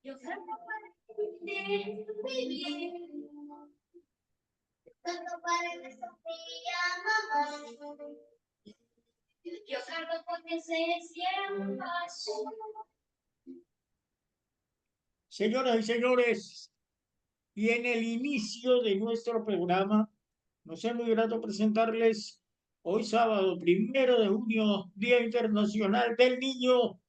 Yo canto para vivir, canto para que Sofía, mamá. Yo canto porque se sienta azul. Señoras y señores, y en el inicio de nuestro programa, nos es muy grato presentarles hoy sábado, 1 de junio, Día Internacional del Niño.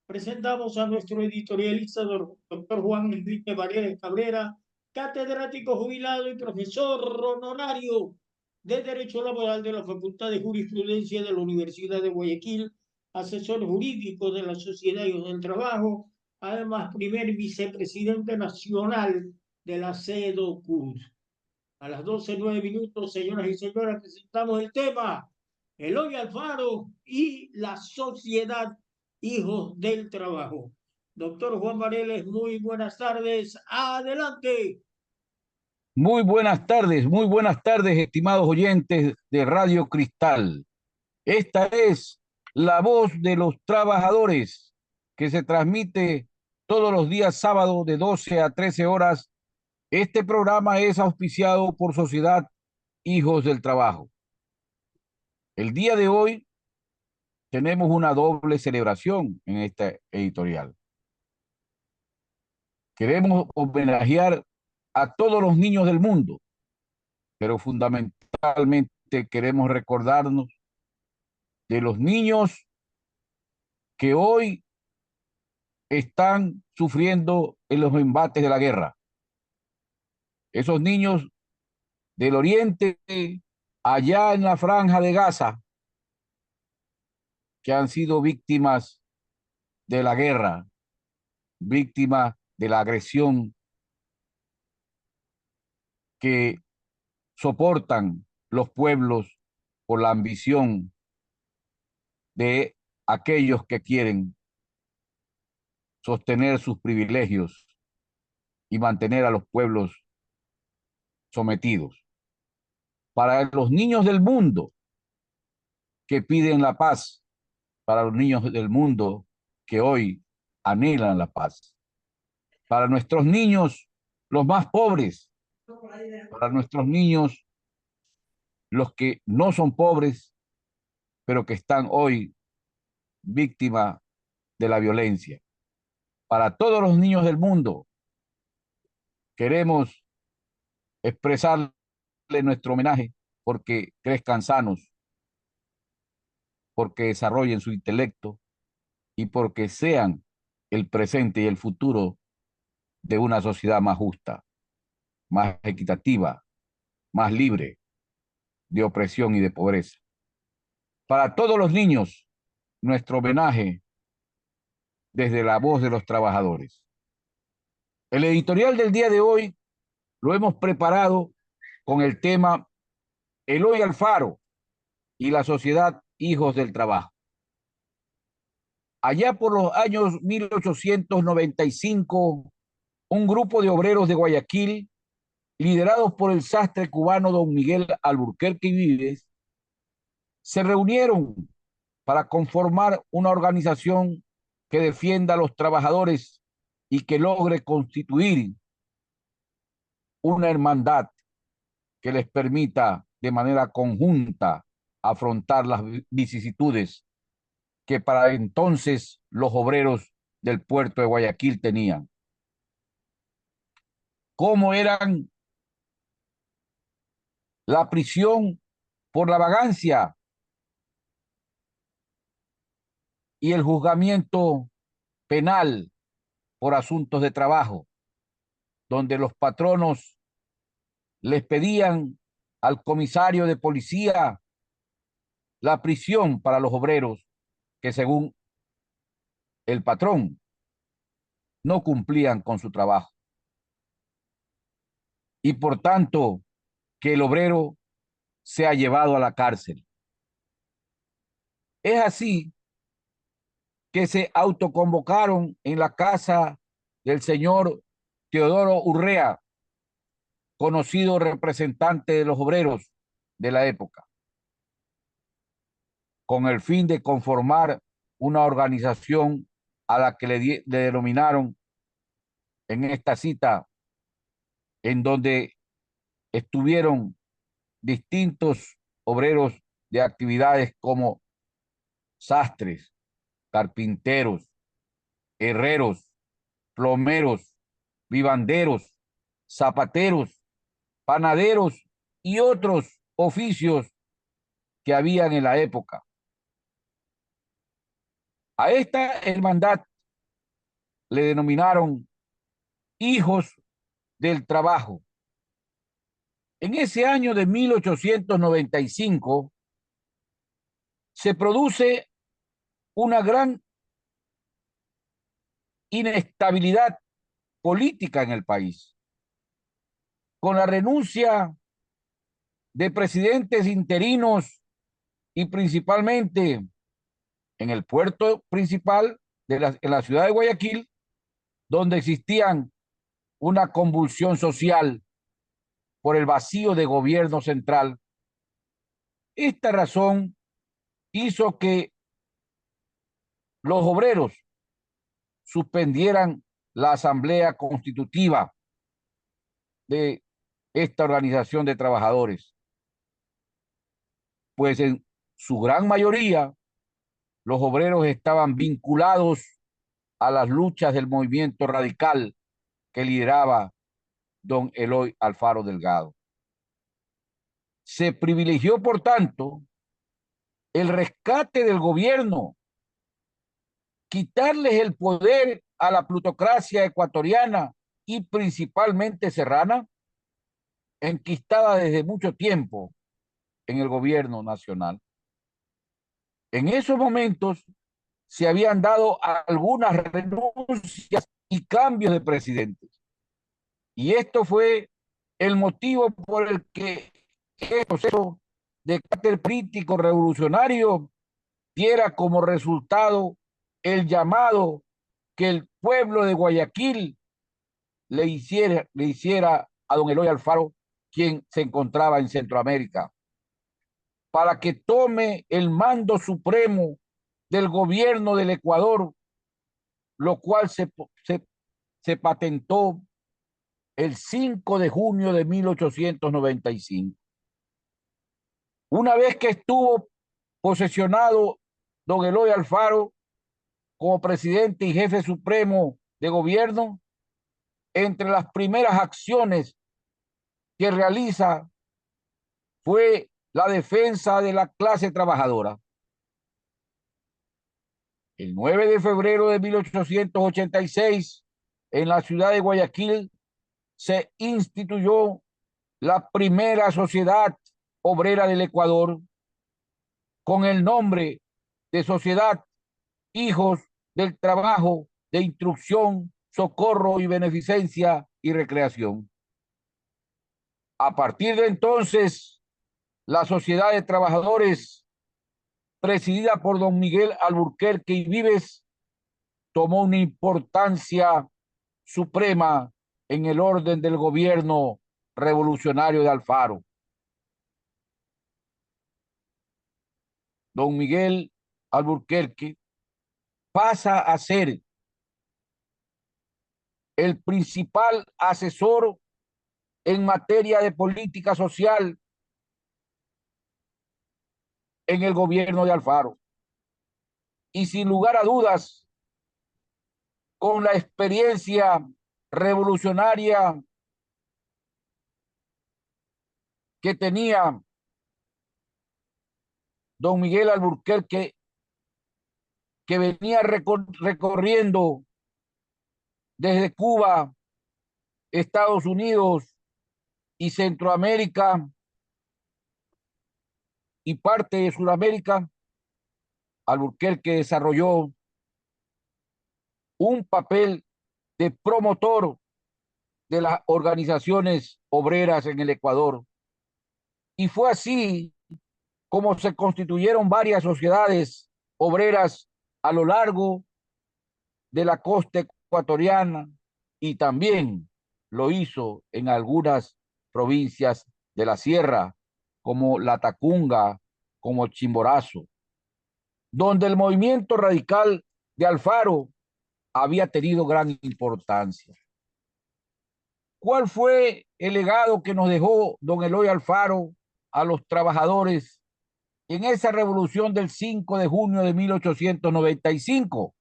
Presentamos a nuestro editorialista, doctor Juan Enrique Varela Cabrera, catedrático jubilado y profesor honorario de Derecho Laboral de la Facultad de Jurisprudencia de la Universidad de Guayaquil, asesor jurídico de la Sociedad y del Trabajo, además primer vicepresidente nacional de la CEDOCUD. A las 12:09, señoras y señores, presentamos el tema Eloy Alfaro y la sociedad hijos del trabajo. Doctor Juan Vareles, muy buenas tardes. Adelante. Muy buenas tardes, estimados oyentes de Radio Cristal. Esta es la voz de los trabajadores que se transmite todos los días sábado de 12 a 13 horas. Este programa es auspiciado por Sociedad Hijos del Trabajo. El día de hoy tenemos una doble celebración en esta editorial. Queremos homenajear a todos los niños del mundo, pero fundamentalmente queremos recordarnos de los niños que hoy están sufriendo en los embates de la guerra. Esos niños del oriente, allá en la franja de Gaza, que han sido víctimas de la guerra, víctimas de la agresión que soportan los pueblos por la ambición de aquellos que quieren sostener sus privilegios y mantener a los pueblos sometidos. Para los niños del mundo que piden la paz, para los niños del mundo que hoy anhelan la paz, para nuestros niños los más pobres, para nuestros niños los que no son pobres, pero que están hoy víctimas de la violencia. Para todos los niños del mundo queremos expresarle nuestro homenaje porque crezcan sanos, porque desarrollen su intelecto y porque sean el presente y el futuro de una sociedad más justa, más equitativa, más libre de opresión y de pobreza. Para todos los niños, nuestro homenaje desde la voz de los trabajadores. El editorial del día de hoy lo hemos preparado con el tema Eloy Alfaro y la sociedad hijos del trabajo. Allá por los años 1895, un grupo de obreros de Guayaquil, liderados por el sastre cubano don Miguel Alburquerque Vives, se reunieron para conformar una organización que defienda a los trabajadores y que logre constituir una hermandad que les permita de manera conjunta afrontar las vicisitudes que para entonces los obreros del puerto de Guayaquil tenían. ¿Cómo eran la prisión por la vagancia y el juzgamiento penal por asuntos de trabajo, donde los patronos les pedían al comisario de policía la prisión para los obreros que según el patrón no cumplían con su trabajo? Y por tanto, que el obrero sea llevado a la cárcel. Es así que se autoconvocaron en la casa del señor Teodoro Urrea, conocido representante de los obreros de la época, con el fin de conformar una organización a la que le denominaron en esta cita, en donde estuvieron distintos obreros de actividades como sastres, carpinteros, herreros, plomeros, vivanderos, zapateros, panaderos y otros oficios que habían en la época. A esta hermandad le denominaron hijos del trabajo. En ese año de 1895 se produce una gran inestabilidad política en el país, con la renuncia de presidentes interinos y principalmente en el puerto principal en la ciudad de Guayaquil, donde existían una convulsión social por el vacío de gobierno central. Esta razón hizo que los obreros suspendieran la asamblea constitutiva de esta organización de trabajadores, pues en su gran mayoría los obreros estaban vinculados a las luchas del movimiento radical que lideraba don Eloy Alfaro Delgado. Se privilegió, por tanto, el rescate del gobierno, quitarles el poder a la plutocracia ecuatoriana y principalmente serrana, enquistada desde mucho tiempo en el gobierno nacional. En esos momentos se habían dado algunas renuncias y cambios de presidentes. Y esto fue el motivo por el que el proceso de carácter político revolucionario diera como resultado el llamado que el pueblo de Guayaquil le hiciera a don Eloy Alfaro, quien se encontraba en Centroamérica, para que tome el mando supremo del gobierno del Ecuador, lo cual se patentó el 5 de junio de 1895. Una vez que estuvo posesionado don Eloy Alfaro como presidente y jefe supremo de gobierno, entre las primeras acciones que realiza fue la defensa de la clase trabajadora. El 9 de febrero de 1886, en la ciudad de Guayaquil, se instituyó la primera sociedad obrera del Ecuador con el nombre de Sociedad Hijos del Trabajo de Instrucción, Socorro y Beneficencia y Recreación. A partir de entonces, la Sociedad de Trabajadores, presidida por don Miguel Alburquerque y Vives, tomó una importancia suprema en el orden del gobierno revolucionario de Alfaro. Don Miguel Alburquerque pasa a ser el principal asesor en materia de política social en el gobierno de Alfaro. Y sin lugar a dudas, con la experiencia revolucionaria que tenía don Miguel Alburquerque, que venía recorriendo desde Cuba, Estados Unidos y Centroamérica y parte de Sudamérica, Alburquerque desarrolló un papel de promotor de las organizaciones obreras en el Ecuador. Y fue así como se constituyeron varias sociedades obreras a lo largo de la costa ecuatoriana y también lo hizo en algunas provincias de la sierra, como La Tacunga, como Chimborazo. donde el movimiento radical de Alfaro había tenido gran importancia. ¿Cuál fue el legado que nos dejó don Eloy Alfaro a los trabajadores en esa revolución del 5 de junio de 1895?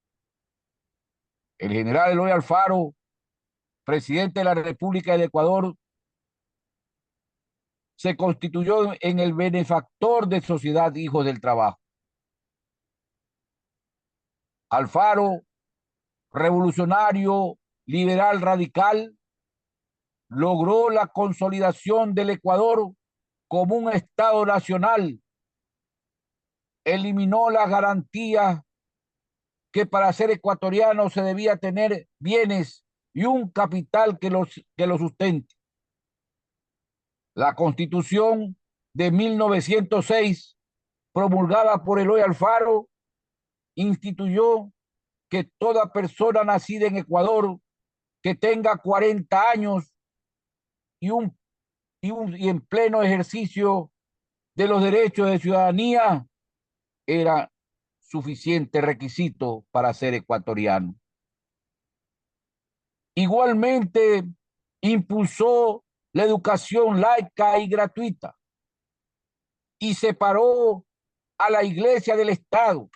El general Eloy Alfaro, presidente de la República del Ecuador, se constituyó en el benefactor de Sociedad Hijos del Trabajo. Alfaro, revolucionario, liberal radical, logró la consolidación del Ecuador como un Estado nacional, eliminó las garantías que para ser ecuatoriano se debía tener bienes y un capital que lo sustente. La Constitución de 1906, promulgada por Eloy Alfaro, instituyó que toda persona nacida en Ecuador que tenga 40 años y en pleno ejercicio de los derechos de ciudadanía era suficiente requisito para ser ecuatoriano. Igualmente, impulsó la educación laica y gratuita y separó a la Iglesia del Estado.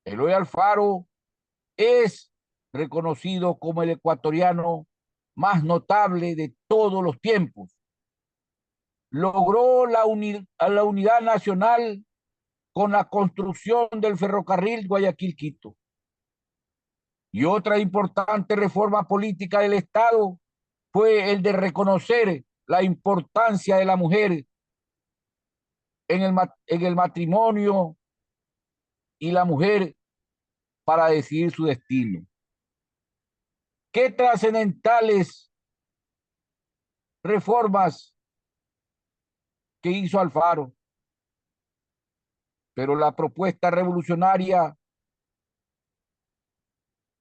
Eloy Alfaro es reconocido como el ecuatoriano más notable de todos los tiempos. Logró la unidad nacional con la construcción del ferrocarril Guayaquil-Quito. Y otra importante reforma política del Estado fue el de reconocer la importancia de la mujer en el matrimonio y la mujer para decidir su destino. ¿Qué trascendentales reformas que hizo Alfaro? Pero la propuesta revolucionaria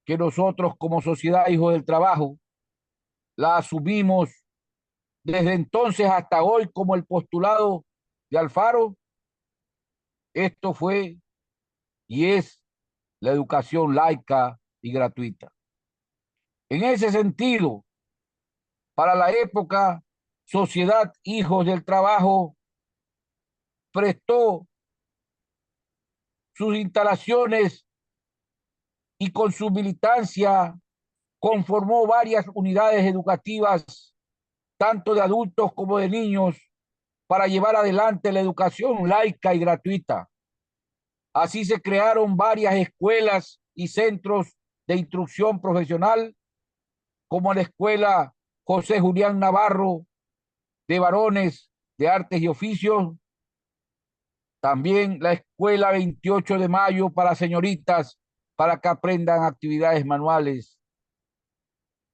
que nosotros como sociedad Hijos del Trabajo la asumimos desde entonces hasta hoy como el postulado de Alfaro, esto fue y es la educación laica y gratuita. En ese sentido, para la época, Sociedad Hijos del Trabajo prestó sus instalaciones y con su militancia conformó varias unidades educativas, tanto de adultos como de niños, para llevar adelante la educación laica y gratuita. Así se crearon varias escuelas y centros de instrucción profesional, como la Escuela José Julián Navarro de Varones de Artes y Oficios, también la Escuela 28 de Mayo para señoritas, para que aprendan actividades manuales,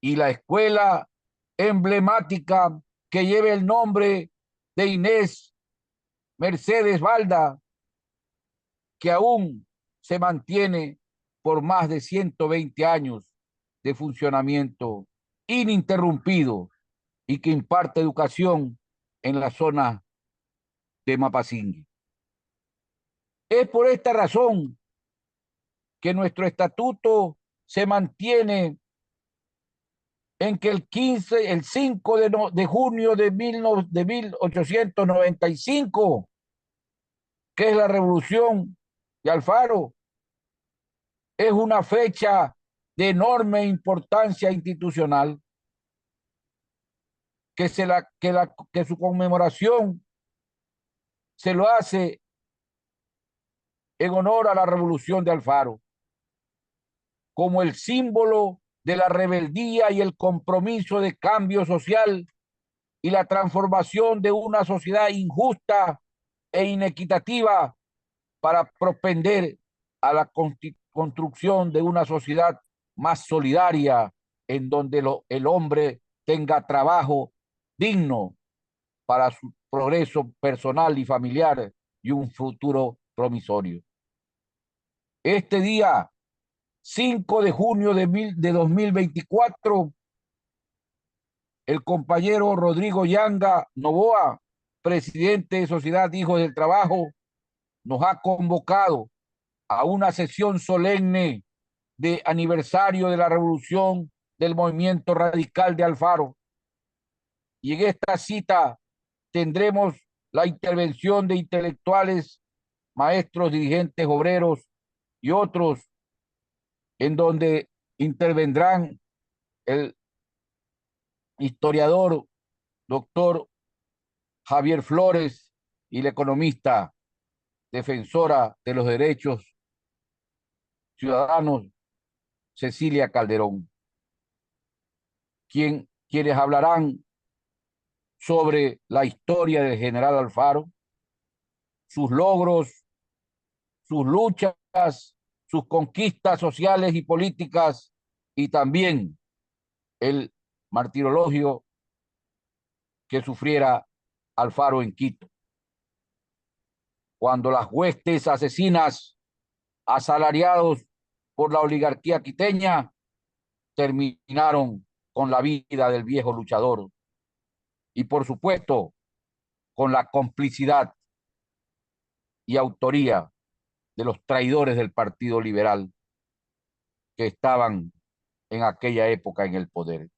y la escuela emblemática que lleva el nombre de Inés Mercedes Balda, que aún se mantiene por más de 120 años de funcionamiento ininterrumpido y que imparte educación en la zona de Mapasingui. Es por esta razón que nuestro estatuto se mantiene en que el 5 de junio de 1895, que es la revolución de Alfaro, es una fecha de enorme importancia institucional, que su conmemoración se lo hace en honor a la revolución de Alfaro, como el símbolo de la rebeldía y el compromiso de cambio social y la transformación de una sociedad injusta e inequitativa para propender a la construcción de una sociedad más solidaria, en donde el hombre tenga trabajo digno para su progreso personal y familiar y un futuro promisorio. Este día 5 de junio de 2024, el compañero Rodrigo Yanga Novoa, presidente de Sociedad Hijos del Trabajo, nos ha convocado a una sesión solemne de aniversario de la revolución del movimiento radical de Alfaro. Y en esta cita tendremos la intervención de intelectuales, maestros, dirigentes, obreros y otros, en donde intervendrán el historiador doctor Javier Flores y la economista defensora de los derechos ciudadanos Cecilia Calderón, quienes hablarán sobre la historia del general Alfaro, sus logros, sus luchas, sus conquistas sociales y políticas, y también el martirologio que sufriera Alfaro en Quito, cuando las huestes asesinas, asalariados por la oligarquía quiteña, terminaron con la vida del viejo luchador y, por supuesto, con la complicidad y autoría de los traidores del Partido Liberal que estaban en aquella época en el poder.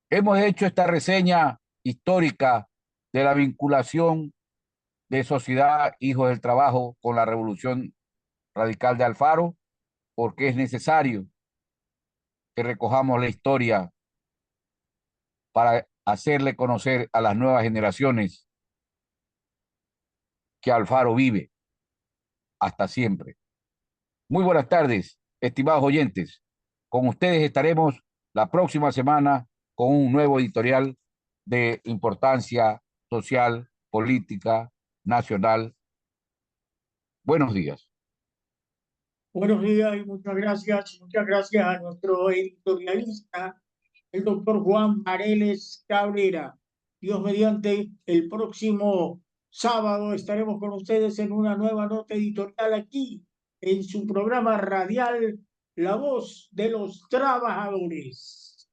Hemos hecho esta reseña histórica de la vinculación de Sociedad Hijos del Trabajo con la Revolución Radical de Alfaro, porque es necesario que recojamos la historia para hacerle conocer a las nuevas generaciones que Alfaro vive hasta siempre. Muy buenas tardes, estimados oyentes. Con ustedes estaremos la próxima semana con un nuevo editorial de importancia social, política, nacional. Buenos días. Buenos días y muchas gracias. Muchas gracias a nuestro editorialista, el doctor Juan Mareles Cabrera. Dios mediante, el próximo sábado estaremos con ustedes en una nueva nota editorial aquí, en su programa radial La Voz de los Trabajadores.